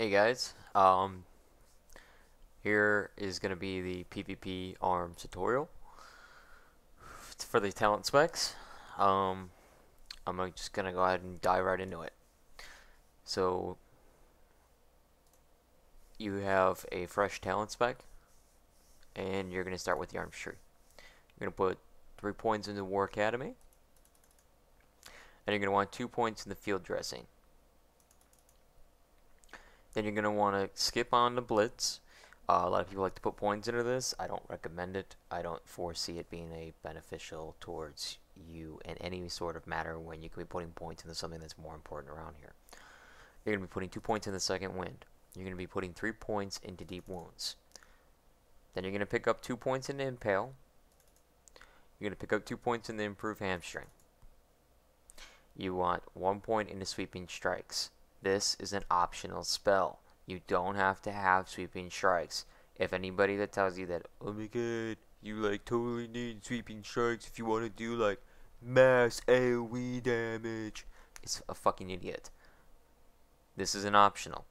Hey guys, here is going to be the PvP arms tutorial. It's for the talent specs. Um, just going to go ahead and dive right into it. So, you have a fresh talent spec, and you're going to start with the arms tree. You're going to put 3 points in the War Academy, and you're going to want 2 points in the field dressing. Then you're going to want to skip on the blitz. A lot of people like to put points into this. I don't recommend it. I don't foresee it being a beneficial towards you in any sort of matter when you could be putting points into something that's more important around here. You're going to be putting 2 points in the second wind. You're going to be putting 3 points into deep wounds. Then you're going to pick up 2 points in the impale. You're going to pick up 2 points in the improved hamstring. You want 1 point in the sweeping strikes. This is an optional spell. You don't have to have sweeping strikes. If anybody that tells you that, oh my god, you like totally need sweeping strikes if you want to do like mass AoE damage, is a fucking idiot. This is an optional.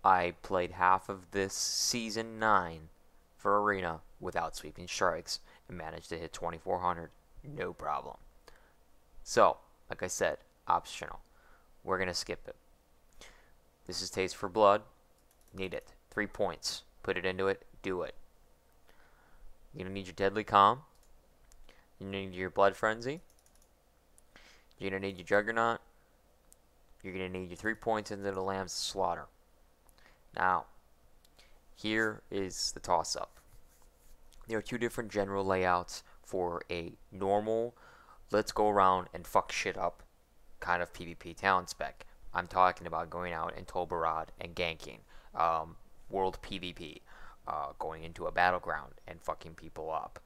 I played half of this season 9 for arena without sweeping strikes and managed to hit 2400, no problem. So, like I said, optional. We're gonna skip it. This is Taste for Blood. Need it. 3 points. Put it into it. Do it. You're going to need your Deadly Calm. You're going to need your Blood Frenzy. You're going to need your Juggernaut. You're going to need your 3 points into the Lamb's Slaughter. Now, here is the toss-up. There are 2 different general layouts for a normal, let's go around and fuck shit up kind of PvP talent spec. I'm talking about going out in Tolbarad and ganking, world PvP, going into a battleground and fucking people up,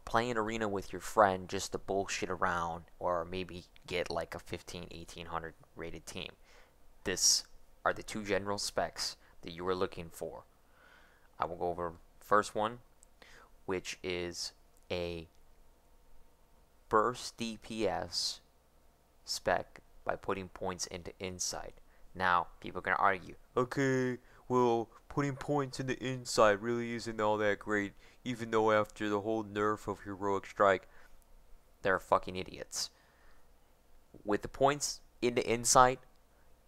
playing arena with your friend just to bullshit around or maybe get like a 1800 rated team. This are the 2 general specs that you are looking for. I will go over first one, which is a burst DPS spec by putting points into inside. Now, people are going to argue, okay, well, putting points into inside really isn't all that great, even though after the whole nerf of Heroic Strike, they're fucking idiots. With the points into inside,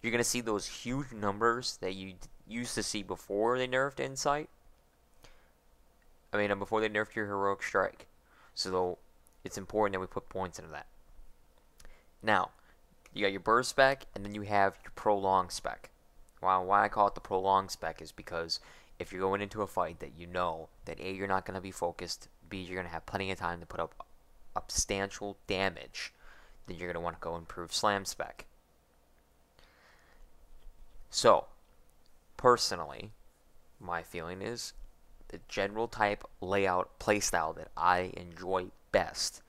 you're going to see those huge numbers that you used to see before they nerfed insight. Before they nerfed your Heroic Strike. So, it's important that we put points into that. Now, you got your burst spec, and then you have your prolonged spec. Well, why I call it the prolonged spec is because if you're going into a fight that you know that A, you're not going to be focused, B, you're going to have plenty of time to put up substantial damage, then you're going to want to go improve slam spec. So, personally, my feeling is the general type layout playstyle that I enjoy best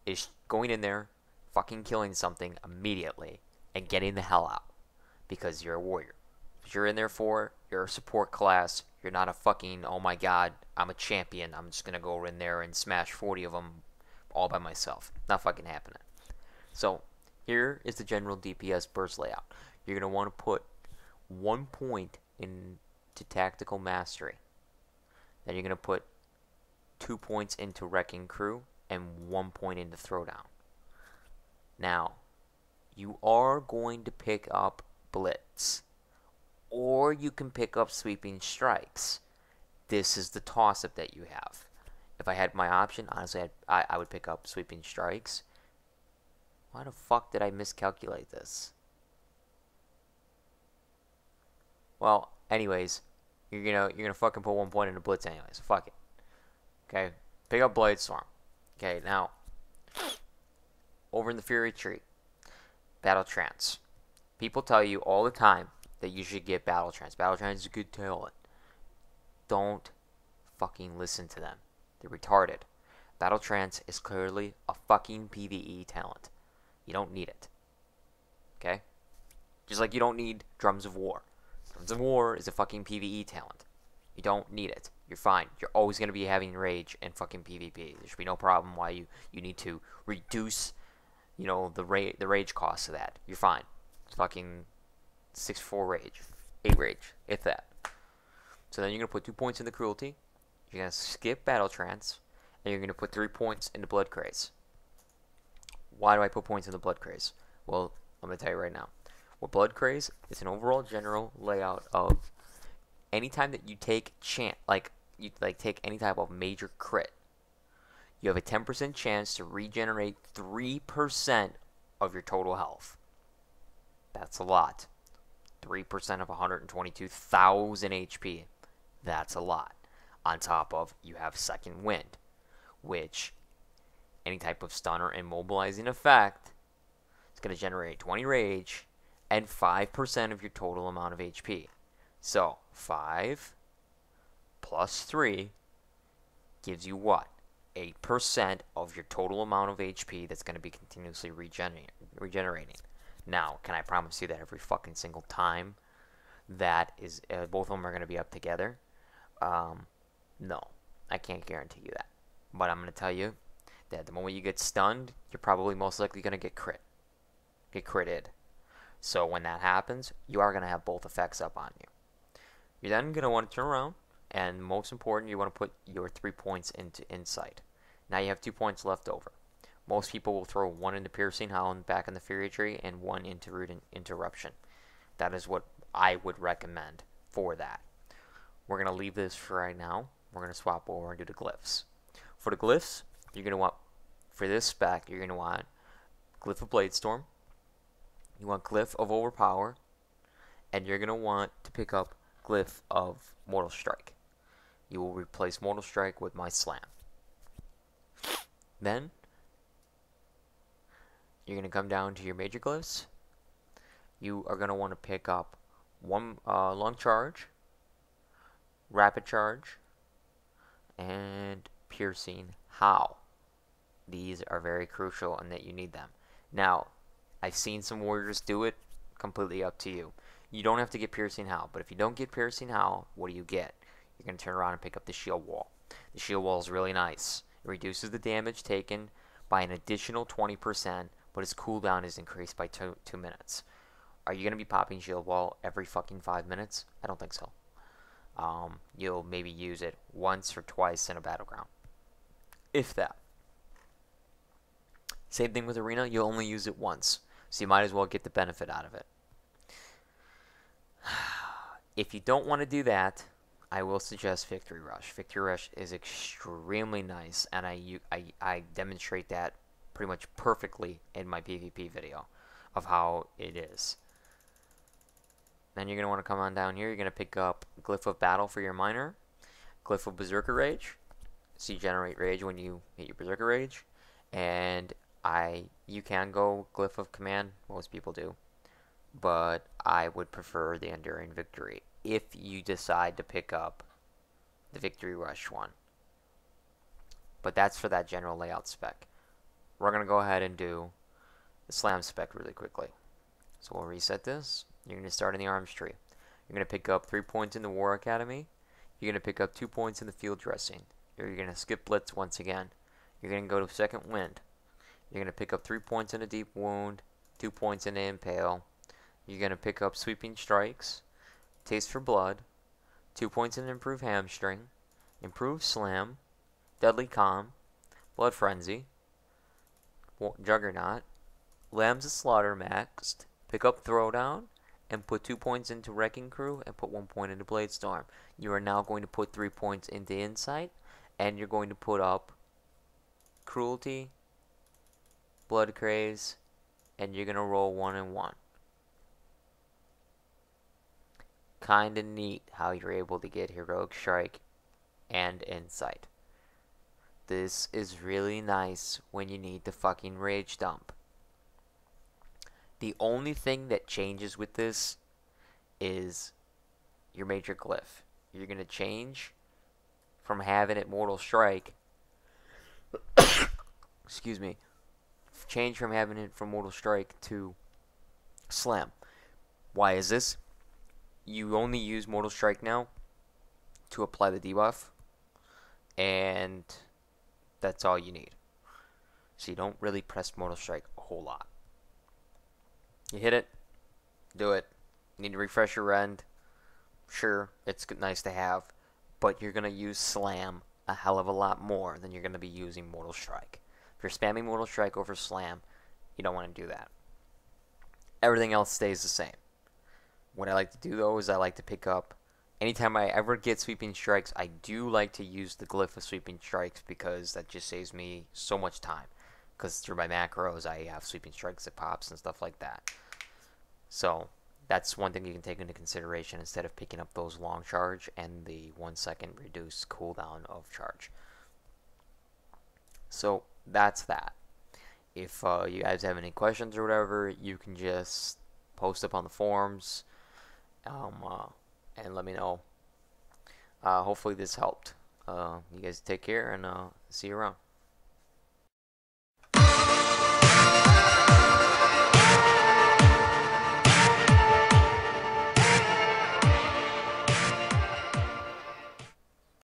is going in there, fucking killing something immediately and getting the hell out because you're a warrior. If you're in there you're a support class, you're not a fucking, oh my god, I'm a champion, I'm just gonna go in there and smash 40 of them all by myself. Not fucking happening. So here is the general DPS burst layout. You're gonna want to put 1 point into tactical mastery. Then you're gonna put 2 points into wrecking crew and 1 point into throwdown. Now, you are going to pick up blitz, or you can pick up sweeping strikes. This is the toss-up that you have. If I had my option, honestly, I would pick up sweeping strikes. Why the fuck did I miscalculate this? Well, anyways, you're gonna fucking put 1 point into blitz anyways. Fuck it. Okay, pick up Bladestorm. Okay, now, over in the Fury Tree, Battle Trance. People tell you all the time that you should get Battle Trance. Battle Trance is a good talent. Don't fucking listen to them. They're retarded. Battle Trance is clearly a fucking PvE talent. You don't need it. Okay? Just like you don't need Drums of War. Drums of War is a fucking PvE talent. You don't need it. You're fine. You're always going to be having rage and fucking PvP. There should be no problem why you need to reduce, the rage cost of that. You're fine. It's fucking 6-4 rage. 8 rage, if that. So then you're going to put 2 points into cruelty. You're going to skip battle trance. And you're going to put 3 points into blood craze. Why do I put points into blood craze? Well, I'm going to tell you right now. With blood craze, it's an overall general layout of anytime that you take take any type of major crit, you have a 10% chance to regenerate 3% of your total health. That's a lot. 3% of 122,000 HP. That's a lot. On top of, you have second wind, which any type of stun or immobilizing effect is going to generate 20 rage and 5% of your total amount of HP. So 5 plus 3 gives you what? 8% of your total amount of HP that's going to be continuously regenerating. Now, can I promise you that every fucking single time that is both of them are going to be up together? No, I can't guarantee you that. But I'm going to tell you that the moment you get stunned, you're probably most likely going to get critted. So when that happens, you are going to have both effects up on you. You're then going to want to turn around, and most important, you want to put your 3 points into insight. Now you have 2 points left over. Most people will throw 1 into piercing, hound back in the fury tree, and 1 into root interruption. That is what I would recommend for that. We're going to leave this for right now. We're going to swap over and do the glyphs. For the glyphs, you're going to want, for this spec, you're going to want Glyph of Bladestorm. You want Glyph of Overpower. And you're going to want to pick up Glyph of Mortal Strike. You will replace Mortal Strike with my Slam. Then, you're going to come down to your major glyphs. You are going to want to pick up one Long Charge, Rapid Charge, and Piercing How. These are very crucial and that you need them. Now, I've seen some warriors do it. Completely up to you. You don't have to get Piercing How, but if you don't get Piercing How, what do you get? You're going to turn around and pick up the Shield Wall. The Shield Wall is really nice. It reduces the damage taken by an additional 20%, but its cooldown is increased by 2 minutes. Are you going to be popping Shield Wall every fucking 5 minutes? I don't think so. You'll maybe use it once or twice in a battleground. If that. Same thing with Arena, you'll only use it once. So you might as well get the benefit out of it. If you don't want to do that, I will suggest Victory Rush. Victory Rush is extremely nice, and I demonstrate that pretty much perfectly in my PvP video of how it is. Then you're going to want to come on down here. You're going to pick up Glyph of Battle for your Minor, Glyph of Berserker Rage, so you generate rage when you hit your Berserker Rage, and you can go Glyph of Command, most people do, but I would prefer the Enduring Victory if you decide to pick up the Victory Rush one. But that's for that general layout spec. We're going to go ahead and do the Slam spec really quickly. So we'll reset this. You're going to start in the Arms Tree. You're going to pick up 3 points in the War Academy. You're going to pick up 2 points in the Field Dressing. You're going to skip Blitz once again. You're going to go to Second Wind. You're going to pick up 3 points in a Deep Wound, 2 points in the Impale. You're going to pick up Sweeping Strikes, Taste for Blood, 2 points in Improved Hamstring, Improved Slam, Deadly Calm, Blood Frenzy, Juggernaut, Lambs of Slaughter maxed, pick up Throwdown, and put 2 points into Wrecking Crew and put 1 point into Bladestorm. You are now going to put 3 points into Insight, and you're going to put up Cruelty, Blood Craze, and you're going to roll 1 and 1. Kinda neat how you're able to get Heroic Strike and Insight. This is really nice when you need to fucking rage dump. The only thing that changes with this is your major glyph. You're going to change from having it Mortal Strike. Excuse me. Change from having it from Mortal Strike to Slam. Why is this? You only use Mortal Strike now to apply the debuff, and that's all you need. So you don't really press Mortal Strike a whole lot. You hit it, do it. You need to refresh your rend. Sure, it's nice to have, but you're gonna use Slam a hell of a lot more than you're gonna be using Mortal Strike. If you're spamming Mortal Strike over Slam, you don't want to do that. Everything else stays the same. What I like to do though is I like to pick up anytime I ever get sweeping strikes, I do like to use the glyph of sweeping strikes because that just saves me so much time. Because through my macros, I have sweeping strikes that pops and stuff like that. So that's one thing you can take into consideration instead of picking up those long charge and the 1 second reduced cooldown of charge. So that's that. If you guys have any questions or whatever, you can just post up on the forums and let me know. Hopefully this helped. You guys take care and see you around.